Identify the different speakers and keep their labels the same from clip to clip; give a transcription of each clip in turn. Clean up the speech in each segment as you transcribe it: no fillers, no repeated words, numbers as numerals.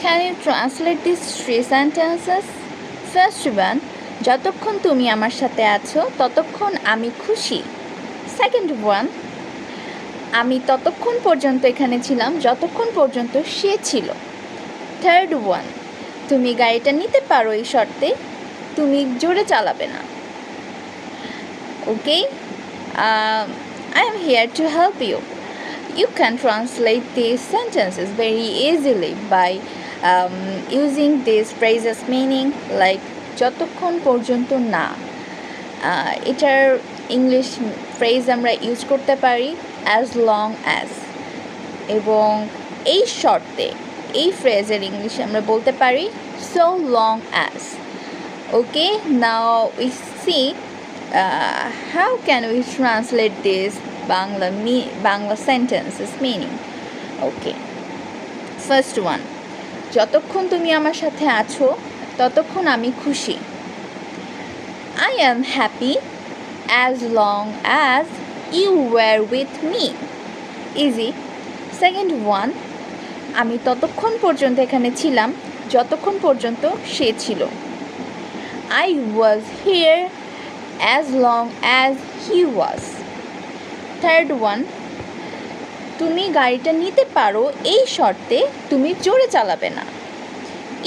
Speaker 1: Can you translate these three sentences? First one, যতক্ষণ তুমি আমার সাথে আছো ততক্ষণ আমি খুশি। Second one, আমি ততক্ষণ পর্যন্ত এখানে ছিলাম যতক্ষণ পর্যন্ত সে ছিল। Third one, তুমি গাড়িটা নিতে পারো এই শর্তে তুমি জোরে চালাবে না। Okay, I am here to help you. You can translate these sentences very easily by using these phrases meaning like যতক্ষণ পর্যন্ত না। এটার ইংলিশ ফ্রেজ আমরা ইউজ করতে পারি as long as, এবং এই শর্তে এই ফ্রেজের ইংলিশ আমরা বলতে পারি so long as. Okay, now we see how can we translate this Bangla sentences meaning. Okay, first one, যতক্ষণ তুমি আমার সাথে আছো ততক্ষণ আমি খুশি। I am happy as long as you were with me. Easy. Second one, আমি ততক্ষণ পর্যন্ত এখানে ছিলাম যতক্ষণ পর্যন্ত সে ছিল। I was here as long as he was. Third one, তুমি গাড়িটা নিতে পারো এই শর্তে তুমি জোরে চালাবে না।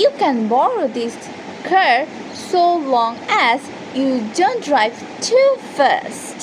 Speaker 1: You can borrow this car so long as you don't drive too fast.